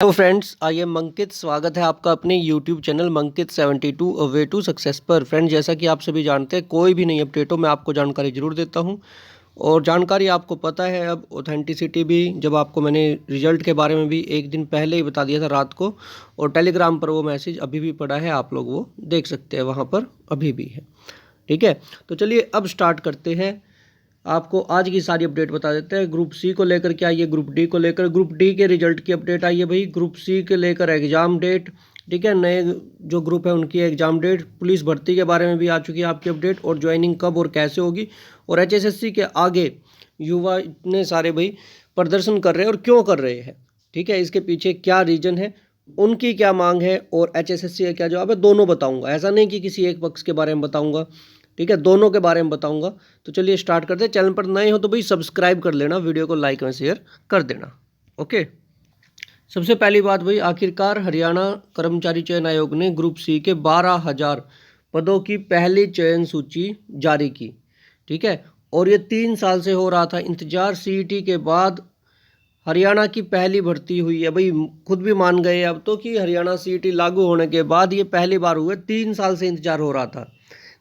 Hello friends, I am Ankit. स्वागत है आपका अपने YouTube channel Mankit 72 a way to success पर। फ्रेंड्स, जैसा कि आप सभी जानते हैं, कोई भी नई अपडेट हो मैं आपको जानकारी ज़रूर देता हूं। और जानकारी आपको पता है, अब ऑथेंटिसिटी भी, जब आपको मैंने रिजल्ट के बारे में भी एक दिन पहले ही बता दिया था रात को, और टेलीग्राम पर वो मैसेज अभी भी पड़ा है, आप लोग वो देख सकते हैं, वहाँ पर अभी भी है। ठीक है, तो चलिए अब स्टार्ट करते हैं। आपको आज की सारी अपडेट बता देते हैं। ग्रुप सी को लेकर क्या आई है, ग्रुप डी को लेकर, ग्रुप डी के रिजल्ट की अपडेट आई है भाई। ग्रुप सी के लेकर एग्जाम डेट, ठीक है, नए जो ग्रुप है उनकी एग्जाम डेट, पुलिस भर्ती के बारे में भी आ चुकी है आपकी अपडेट, और ज्वाइनिंग कब और कैसे होगी। और एचएसएससी के आगे युवा इतने सारे भाई प्रदर्शन कर रहे हैं, और क्यों कर रहे हैं, ठीक है, इसके पीछे क्या रीजन है, उनकी क्या मांग है, और एचएसएससी का क्या जवाब है, दोनों बताऊंगा। ऐसा नहीं कि किसी एक पक्ष के बारे में बताऊंगा, ठीक है, दोनों के बारे में बताऊंगा। तो चलिए स्टार्ट करते हैं। चैनल पर नए हो तो भाई सब्सक्राइब कर लेना, वीडियो को लाइक और शेयर कर देना। ओके, सबसे पहली बात भाई, आखिरकार हरियाणा कर्मचारी चयन आयोग ने ग्रुप सी के 12,000 पदों की पहली चयन सूची जारी की। ठीक है, और ये 3 साल से हो रहा था इंतजार। सीईटी के बाद हरियाणा की पहली भर्ती हुई है भाई। खुद भी मान गए अब तो कि हरियाणा सीईटी लागू होने के बाद ये पहली बार हुआ। 3 साल से इंतजार हो रहा था।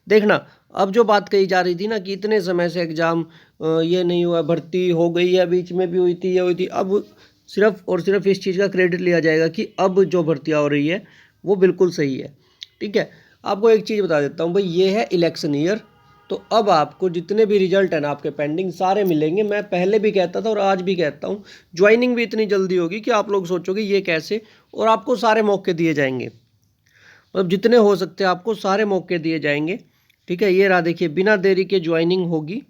देखना, अब जो बात कही जा रही थी ना कि इतने समय से एग्ज़ाम ये नहीं हुआ, भर्ती हो गई है, बीच में भी हुई थी, ये हुई थी, अब सिर्फ और सिर्फ इस चीज़ का क्रेडिट लिया जाएगा कि अब जो भर्तियाँ हो रही है वो बिल्कुल सही है। ठीक है, आपको एक चीज़ बता देता हूँ भाई, ये है इलेक्शन ईयर, तो अब आपको जितने भी रिजल्ट हैं ना आपके पेंडिंग, सारे मिलेंगे। मैं पहले भी कहता था और आज भी कहता हूँ, ज्वाइनिंग भी इतनी जल्दी होगी कि आप लोग सोचोगे ये कैसे, और आपको सारे मौके दिए जाएंगे। मतलब जितने हो सकते हैं आपको सारे मौके दिए जाएंगे। ठीक है, ये रहा, देखिए, बिना देरी के ज्वाइनिंग होगी।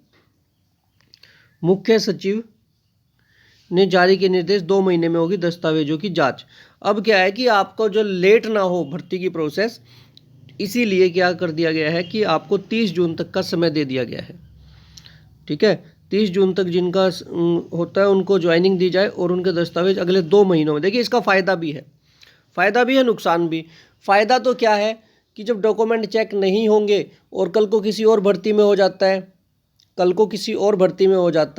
मुख्य सचिव ने जारी किए निर्देश, 2 महीने में होगी दस्तावेजों की जांच। अब क्या है कि आपको जो लेट ना हो भर्ती की प्रोसेस, इसीलिए क्या कर दिया गया है कि आपको 30 जून तक का समय दे दिया गया है। ठीक है, 30 जून तक जिनका होता है उनको ज्वाइनिंग दी जाए, और उनके दस्तावेज अगले 2 महीनों में। देखिए, इसका फ़ायदा भी है, नुकसान भी। फ़ायदा तो क्या है कि जब डॉक्यूमेंट चेक नहीं होंगे और कल को किसी और भर्ती में हो जाता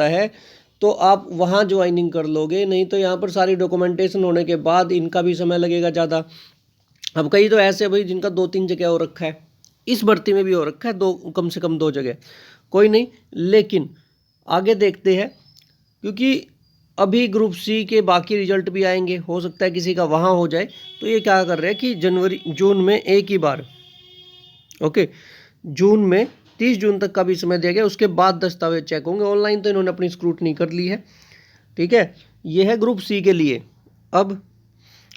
है, तो आप वहाँ ज्वाइनिंग कर लोगे। नहीं तो यहाँ पर सारी डॉक्यूमेंटेशन होने के बाद इनका भी समय लगेगा ज़्यादा। अब कई तो ऐसे भाई जिनका 2-3 जगह हो रखा है, इस भर्ती में भी हो रखा है, कम से कम 2 जगह, कोई नहीं, लेकिन आगे देखते हैं, क्योंकि अभी ग्रुप सी के बाकी रिजल्ट भी आएंगे, हो सकता है किसी का वहाँ हो जाए। तो ये क्या कर रहे हैं कि जून में एक ही बार, ओके, जून में 30 जून तक का भी समय दिया गया, उसके बाद दस्तावेज चेक होंगे। ऑनलाइन तो इन्होंने अपनी स्क्रूटनी कर ली है। ठीक है, ये है ग्रुप सी के लिए। अब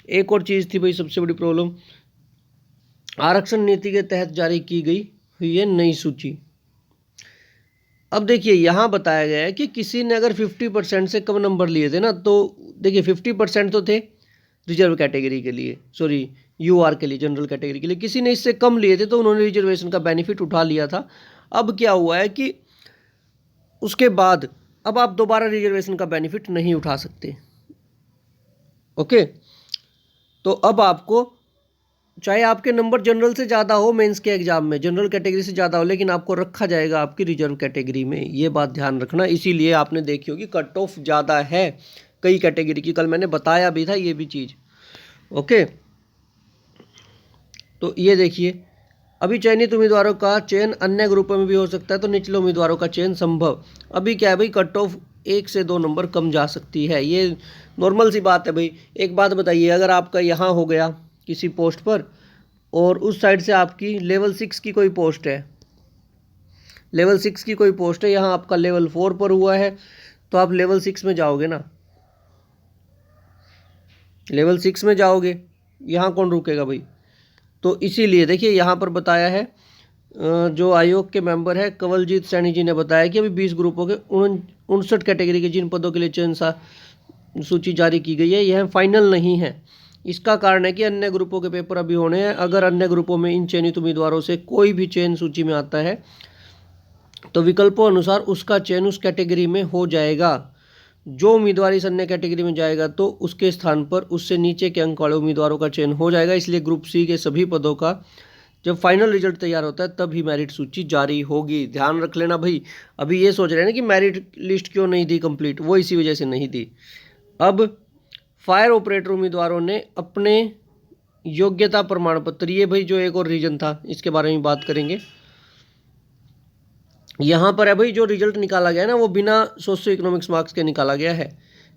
एक और चीज़ थी भाई, सबसे बड़ी प्रॉब्लम, आरक्षण नीति के तहत जारी की गई हुई है नई सूची। अब देखिए, यहाँ बताया गया है कि किसी ने अगर 50% से कम नंबर लिए थे ना, तो देखिए 50% तो थे रिजर्व कैटेगरी के लिए, सॉरी यूआर के लिए, जनरल कैटेगरी के लिए। किसी ने इससे कम लिए थे तो उन्होंने रिजर्वेशन का बेनिफिट उठा लिया था। अब क्या हुआ है कि उसके बाद अब आप दोबारा रिजर्वेशन का बेनिफिट नहीं उठा सकते। ओके, तो अब आपको, चाहे आपके नंबर जनरल से ज़्यादा हो, मेंस के एग्जाम में जनरल कैटेगरी से ज़्यादा हो, लेकिन आपको रखा जाएगा आपकी रिजर्व कैटेगरी में। ये बात ध्यान रखना। इसीलिए आपने देखी होगी कट ऑफ ज़्यादा है कई कैटेगरी की, कल मैंने बताया भी था ये भी चीज़। ओके, तो ये देखिए, अभी चयनित उम्मीदवारों का चयन अन्य ग्रुपों में भी हो सकता है, तो निचले उम्मीदवारों का चयन संभव। अभी क्या है भाई, कट ऑफ 1 से 2 नंबर कम जा सकती है, ये नॉर्मल सी बात है भाई। एक बात बताइए, अगर आपका यहाँ हो गया किसी पोस्ट पर, और उस साइड से आपकी लेवल 6 की कोई पोस्ट है, यहाँ आपका लेवल 4 पर हुआ है, तो आप लेवल 6 में जाओगे ना, लेवल 6 में जाओगे, यहाँ कौन रुकेगा भाई। तो इसीलिए देखिए, यहाँ पर बताया है, जो आयोग के मेंबर है कंवलजीत सैनी जी ने बताया कि अभी 20 ग्रुपों के 59 कैटेगरी के जिन पदों के लिए चयन सूची जारी की गई है, यह फाइनल नहीं है। इसका कारण है कि अन्य ग्रुपों के पेपर अभी होने हैं। अगर अन्य ग्रुपों में इन चयनित उम्मीदवारों से कोई भी चयन सूची में आता है, तो विकल्पों अनुसार उसका चयन उस कैटेगरी में हो जाएगा। जो उम्मीदवार इस अन्य कैटेगरी में जाएगा, तो उसके स्थान पर उससे नीचे के अंक वाले उम्मीदवारों का चयन हो जाएगा। इसलिए ग्रुप सी के सभी पदों का जब फाइनल रिजल्ट तैयार होता है, तब ही मेरिट सूची जारी होगी। ध्यान रख लेना भाई। अभी ये सोच रहे हैं ना कि मेरिट लिस्ट क्यों नहीं दी कंप्लीट, वो इसी वजह से नहीं दी। अब फायर ऑपरेटर उम्मीदवारों ने अपने योग्यता प्रमाण पत्र, ये भाई जो एक और रीजन था इसके बारे में बात करेंगे। यहाँ पर है भाई जो रिजल्ट निकाला गया है ना वो बिना सोशियो इकोनॉमिक्स मार्क्स के निकाला गया है।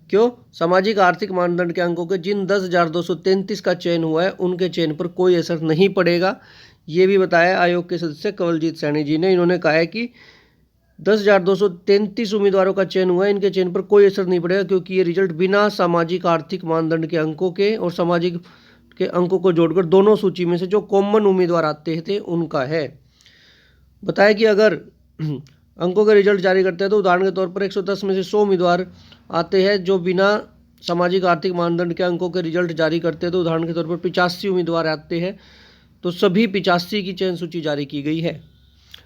क्यों? सामाजिक आर्थिक मानदंड के अंकों के जिन 10,233 का चयन हुआ है उनके चयन पर कोई असर नहीं पड़ेगा। ये भी बताया आयोग के सदस्य कंवलजीत सैनी जी ने। इन्होंने कहा है कि 10,233 उम्मीदवारों का चयन हुआ है, इनके चयन पर कोई असर नहीं पड़ेगा क्योंकि ये रिजल्ट बिना सामाजिक आर्थिक मानदंड के अंकों के और सामाजिक के अंकों को जोड़कर दोनों सूची में से जो कॉमन उम्मीदवार आते थे उनका है। बताया कि अगर अंकों के रिजल्ट जारी करते हैं तो उदाहरण के तौर पर 110 में से 100 उम्मीदवार आते हैं जो बिना सामाजिक आर्थिक मानदंड के अंकों के रिजल्ट जारी करते हैं तो उदाहरण के तौर पर 85 उम्मीदवार आते हैं, तो सभी 85 की चयन सूची जारी की गई है।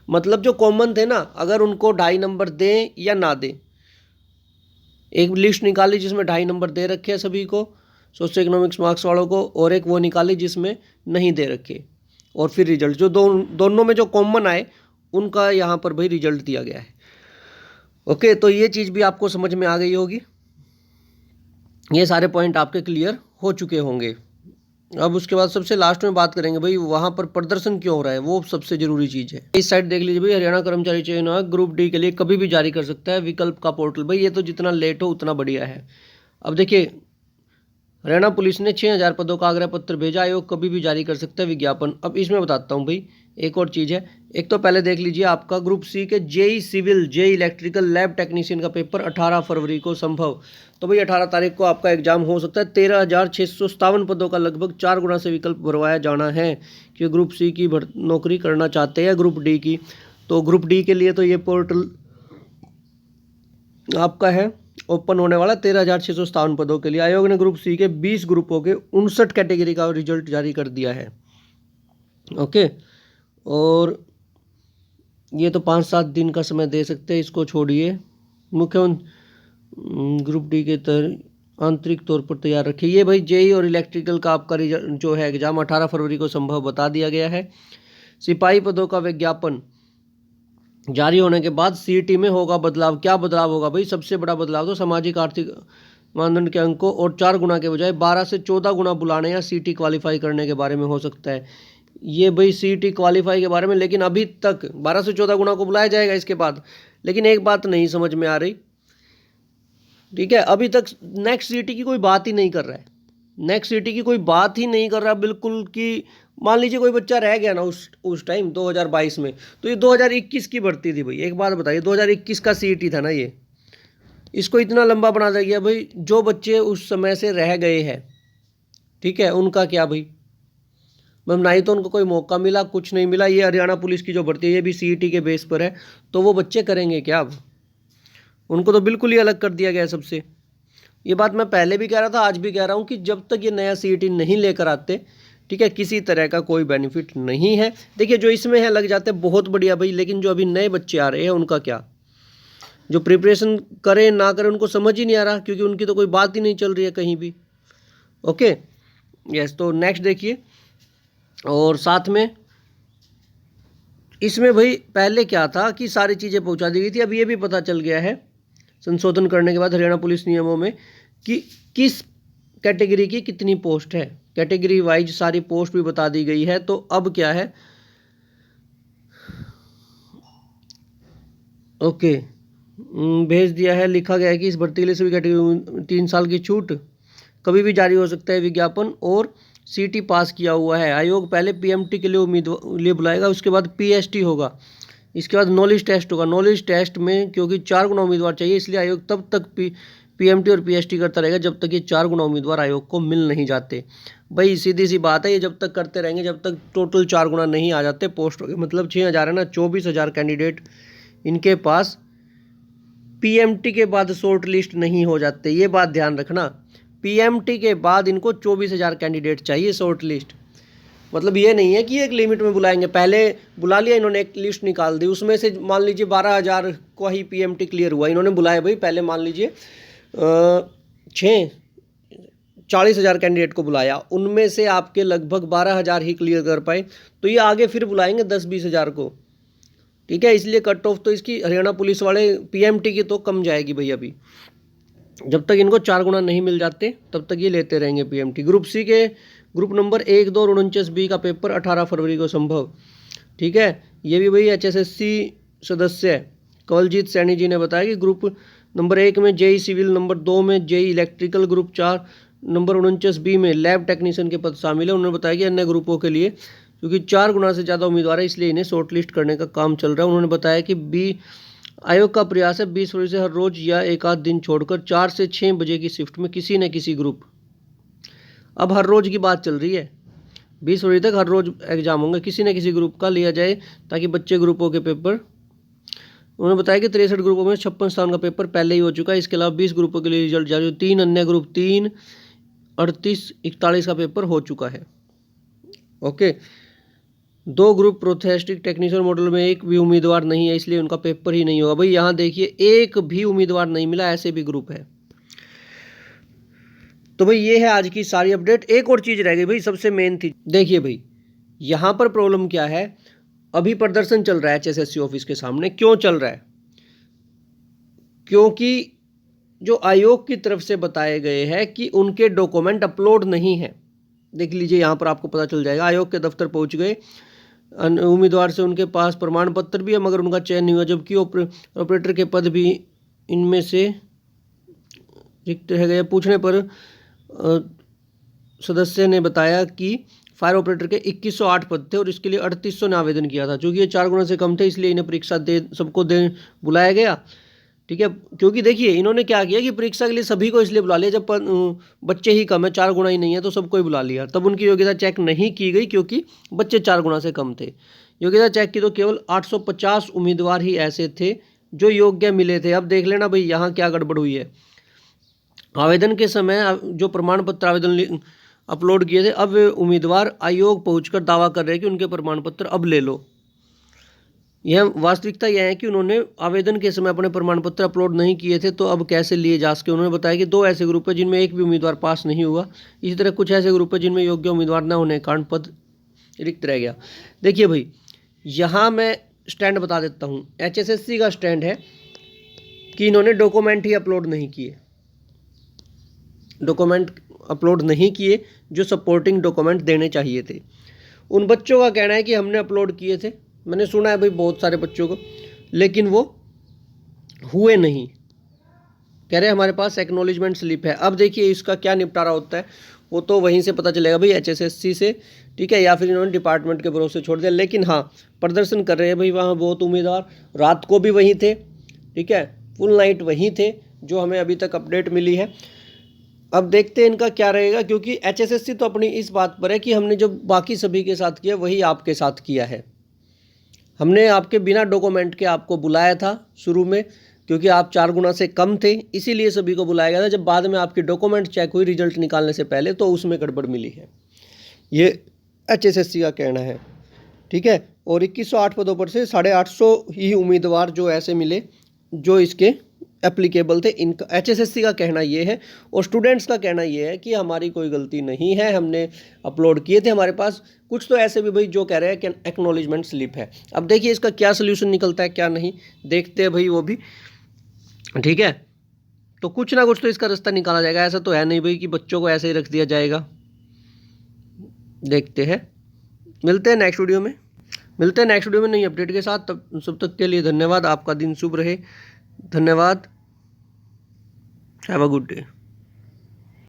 मतलब जो कॉमन थे ना, अगर उनको 2.5 नंबर दें या ना दें, एक लिस्ट निकाली जिसमें 2.5 नंबर दे रखे हैं सभी को, सोशियो इकोनॉमिक्स मार्क्स वालों को, और एक वो निकाली जिसमें नहीं दे रखे, और फिर रिजल्ट जो दोनों में जो कॉमन आए उनका यहाँ पर भाई रिजल्ट दिया गया है। ओके, तो ये चीज़ भी आपको समझ में आ गई होगी, ये सारे पॉइंट आपके क्लियर हो चुके होंगे। अब उसके बाद सबसे लास्ट में बात करेंगे भाई वहाँ पर प्रदर्शन क्यों हो रहा है, वो सबसे जरूरी चीज़ है। इस साइड देख लीजिए भाई, हरियाणा कर्मचारी चयन आयोग ग्रुप डी के लिए कभी भी जारी कर सकता है विकल्प का पोर्टल। भाई ये तो जितना लेट हो उतना बढ़िया है। अब देखिए, हरियाणा पुलिस ने 6,000 पदों का आग्रह पत्र भेजा, आयोग कभी भी जारी कर सकता है विज्ञापन। अब इसमें बताता हूँ भाई, एक और चीज़ है। एक तो पहले देख लीजिए आपका ग्रुप सी के JE civil, JE electrical, lab technician का पेपर 18 फरवरी को संभव। तो भाई 18 तारीख को आपका एग्जाम हो सकता है। 13,657 पदों का लगभग 4 गुना से विकल्प भरवाया जाना है कि ग्रुप सी की नौकरी करना चाहते हैं ग्रुप डी की। तो ग्रुप डी के लिए तो ये पोर्टल आपका है ओपन होने वाला 13,657 पदों के लिए। आयोग ने ग्रुप सी के 20 ग्रुपों के 59 कैटेगरी का रिजल्ट जारी कर दिया है। ओके, और ये तो 5-7 दिन का समय दे सकते हैं, इसको छोड़िए। मुख्यमंत्री ग्रुप डी के आंतरिक तौर पर तैयार रखिए। ये भाई जेई और इलेक्ट्रिकल का आपका रिजल्ट जो है एग्जाम 18 फरवरी को संभव बता दिया गया है। सिपाही पदों का विज्ञापन जारी होने के बाद सीईटी में होगा बदलाव। क्या बदलाव होगा भाई? सबसे बड़ा बदलाव तो सामाजिक आर्थिक मानदंड के अंकों और 4 गुना के बजाय 12 से 14 गुना बुलाने या सीईटी क्वालिफाई करने के बारे में हो सकता है। ये भाई सीईटी क्वालिफाई के बारे में, लेकिन अभी तक 12 से 14 गुना को बुलाया जाएगा इसके बाद। लेकिन एक बात नहीं समझ में आ रही, ठीक है, अभी तक नेक्स्ट सीईटी की कोई बात ही नहीं कर रहा है। नेक्स्ट सीईटी की कोई बात ही नहीं कर रहा बिल्कुल। कि मान लीजिए कोई बच्चा रह गया ना उस टाइम 2022 में, तो ये 2021 की भर्ती थी भाई। एक बात बताइए, 2021 का सीईटी था ना ये, इसको इतना लंबा बना दिया गया भाई। जो बच्चे उस समय से रह गए हैं, ठीक है, उनका क्या भाई? मतलब ना ही तो उनको कोई मौका मिला, कुछ नहीं मिला। ये हरियाणा पुलिस की जो भर्ती है ये भी सीईटी के बेस पर है, तो वो बच्चे करेंगे क्या अब? उनको तो बिल्कुल ही अलग कर दिया गया सबसे। ये बात मैं पहले भी कह रहा था, आज भी कह रहा हूँ कि जब तक ये नया सीईटी नहीं लेकर आते, ठीक है, किसी तरह का कोई बेनिफिट नहीं है। देखिए जो इसमें है लग जाते हैं बहुत बढ़िया भाई, लेकिन जो अभी नए बच्चे आ रहे हैं उनका क्या? जो प्रिपरेशन करें ना करें उनको समझ ही नहीं आ रहा, क्योंकि उनकी तो कोई बात ही नहीं चल रही है कहीं भी। ओके, यस, तो नेक्स्ट देखिए। और साथ में इसमें भाई पहले क्या था कि सारी चीज़ें पहुंचा दी गई थी। अब ये भी पता चल गया है संशोधन करने के बाद हरियाणा पुलिस नियमों में कि किस कैटेगरी की कितनी पोस्ट है। कैटेगरी वाइज सारी पोस्ट भी बता दी गई है। तो अब क्या है, ओके, भेज दिया है, लिखा गया है कि इस भर्ती के लिए सभी कैटेगरी 3 साल की छूट, कभी भी जारी हो सकता है विज्ञापन, और सीटी पास किया हुआ है। आयोग पहले पीएमटी के लिए लिए बुलाएगा, उसके बाद पीएसटी होगा, इसके बाद नॉलेज टेस्ट होगा। नॉलेज टेस्ट में क्योंकि 4 गुना उम्मीदवार चाहिए, इसलिए आयोग तब तक पीएमटी और पीएसटी करता रहेगा जब तक ये 4 गुना उम्मीदवार आयोग को मिल नहीं जाते। भाई सीधी सी बात है, ये जब तक करते रहेंगे जब तक टोटल 4 गुना नहीं आ जाते पोस्ट के, मतलब 6,000 है ना, 24,000 कैंडिडेट इनके पास पीएमटी के बाद शॉर्ट लिस्ट नहीं हो जाते। ये बात ध्यान रखना, पीएमटी के बाद इनको 24,000 कैंडिडेट चाहिए शॉर्ट लिस्ट। मतलब ये नहीं है कि एक लिमिट में बुलाएंगे। पहले बुला लिया इन्होंने, एक लिस्ट निकाल दी, उसमें से मान लीजिए 12,000 को ही पीएमटी क्लियर हुआ। इन्होंने बुलाया भाई पहले मान लीजिए 40,000 कैंडिडेट को बुलाया, उनमें से आपके लगभग 12,000 ही क्लियर कर पाए, तो ये आगे फिर बुलाएंगे 10-20,000 को, ठीक है। इसलिए कट ऑफ तो इसकी हरियाणा पुलिस वाले पीएमटी की तो कम जाएगी भाई अभी। जब तक इनको 4 गुना नहीं मिल जाते तब तक ये लेते रहेंगे पीएमटी। ग्रुप सी के ग्रुप नंबर 1, 2 और 49B का पेपर 18 फरवरी को संभव। ठीक है, ये भी वही HSSC सदस्य कवलजीत सैनी जी ने बताया कि ग्रुप नंबर 1 में जेई सिविल, नंबर 2 में JEE electrical, group 4 number 49B में लैब टेक्नीशियन के पद शामिल है। उन्होंने बताया कि अन्य ग्रुपों के लिए क्योंकि 4 गुना से ज़्यादा उम्मीदवार है इसलिए इन्हें शॉर्ट लिस्ट करने का काम चल रहा है। उन्होंने बताया कि आयोग का प्रयास है 20 फरवरी से हर रोज या एक आध दिन छोड़कर 4 से 6 बजे की शिफ्ट में किसी न किसी ग्रुप, अब हर रोज की बात चल रही है, 20 फरवरी तक हर रोज एग्जाम होंगे, किसी न किसी ग्रुप का लिया जाए ताकि बच्चे ग्रुपों के पेपर। उन्होंने बताया कि 63 ग्रुपों में 56 स्थान का पेपर पहले ही हो चुका है। इसके अलावा 20 ग्रुपों के लिए रिजल्ट जारी, 3 अन्य ग्रुप 3, 38, 41 का पेपर हो चुका है। ओके, 2 ग्रुप प्रोथेस्टिक टेक्नीशियन मॉडल में एक भी उम्मीदवार नहीं है इसलिए उनका पेपर ही नहीं होगा। भाई यहाँ देखिए एक भी उम्मीदवार नहीं मिला, ऐसे भी ग्रुप है। तो भाई ये है आज की सारी अपडेट। एक और चीज़ रह गई भाई, सबसे मेन थी, देखिए भाई यहाँ पर प्रॉब्लम क्या है, अभी प्रदर्शन चल रहा है HSSC ऑफिस के सामने। क्यों चल रहा है? क्योंकि जो आयोग की तरफ से बताए गए हैं कि उनके डॉक्यूमेंट अपलोड नहीं है। देख लीजिए यहाँ पर आपको पता चल जाएगा, आयोग के दफ्तर पहुँच गए उम्मीदवार से उनके पास प्रमाण पत्र भी है मगर उनका चयन नहीं हुआ, जबकि ऑपरेटर के पद भी इनमें से रिक्त रह गए। पूछने पर सदस्य ने बताया कि फायर ऑपरेटर के 2108 पद थे और इसके लिए 3800 ने आवेदन किया था। चूँकि ये 4 गुना से कम थे इसलिए इन्हें परीक्षा सबको बुलाया गया। ठीक है, क्योंकि देखिए इन्होंने क्या किया कि परीक्षा के लिए सभी को इसलिए बुला लिया, जब बच्चे ही कम है, 4 गुना ही नहीं है तो सबको ही बुला लिया। तब उनकी योग्यता चेक नहीं की गई क्योंकि बच्चे 4 गुना से कम थे। योग्यता चेक की तो केवल 850 उम्मीदवार ही ऐसे थे जो योग्य मिले थे। अब देख लेना भाई यहाँ क्या गड़बड़ हुई है। आवेदन के समय जो प्रमाण पत्र आवेदन अपलोड किए थे, अब उम्मीदवार आयोग पहुंचकर दावा कर रहे हैं कि उनके प्रमाण पत्र अब ले लो। यह वास्तविकता यह है कि उन्होंने आवेदन के समय अपने प्रमाण पत्र अपलोड नहीं किए थे, तो अब कैसे लिए जा सके। उन्होंने बताया कि 2 ऐसे ग्रुप है जिनमें एक भी उम्मीदवार पास नहीं हुआ। इसी तरह कुछ ऐसे ग्रुप है जिनमें योग्य उम्मीदवार न होने के कारण पद रिक्त रह गया। देखिए भाई यहाँ मैं स्टैंड बता देता हूँ। HSSC का स्टैंड है कि इन्होंने डॉक्यूमेंट ही अपलोड नहीं किए, डॉक्यूमेंट अपलोड नहीं किए जो सपोर्टिंग डॉक्यूमेंट देने चाहिए थे। उन बच्चों का कहना है कि हमने अपलोड किए थे, मैंने सुना है भाई बहुत सारे बच्चों को, लेकिन वो हुए नहीं। कह रहे हमारे पास एक्नॉलेजमेंट स्लिप है। अब देखिए इसका क्या निपटारा होता है वो तो वहीं से पता चलेगा भाई, HSSC से, ठीक है, या फिर इन्होंने डिपार्टमेंट के भरोसे छोड़ दिया। लेकिन हाँ प्रदर्शन कर रहे हैं भाई वहाँ बहुत उम्मीदवार, रात को भी वहीं थे, ठीक है, फुल नाइट वहीं थे जो हमें अभी तक अपडेट मिली है। अब देखते हैं इनका क्या रहेगा, क्योंकि HSSC तो अपनी इस बात पर है कि हमने जो बाकी सभी के साथ किया वही आपके साथ किया है। हमने आपके बिना डॉक्यूमेंट के आपको बुलाया था शुरू में, क्योंकि आप 4 गुना से कम थे इसीलिए सभी को बुलाया गया था। जब बाद में आपकी डॉक्यूमेंट चेक हुई रिजल्ट निकालने से पहले तो उसमें गड़बड़ मिली है, ये HSSC का कहना है। ठीक है, और 2108 पदों पर से 850 ही उम्मीदवार जो ऐसे मिले जो इसके एप्लीकेबल थे। इनका HSSC का कहना ये है, और स्टूडेंट्स का कहना ये है कि हमारी कोई गलती नहीं है, हमने अपलोड किए थे, हमारे पास कुछ तो ऐसे भी भाई जो कह रहे हैं कि एक्नॉलेजमेंट स्लिप है। अब देखिए इसका क्या सोल्यूशन निकलता है क्या नहीं, देखते हैं भाई वो भी। ठीक है, तो कुछ ना कुछ तो इसका रास्ता निकाला जाएगा, ऐसा तो है नहीं भाई कि बच्चों को ऐसे ही रख दिया जाएगा। देखते हैं, मिलते हैं नेक्स्ट वीडियो में नई अपडेट के साथ। तब सब तक के लिए धन्यवाद, आपका दिन शुभ रहे, धन्यवाद, हैव अ गुड डे।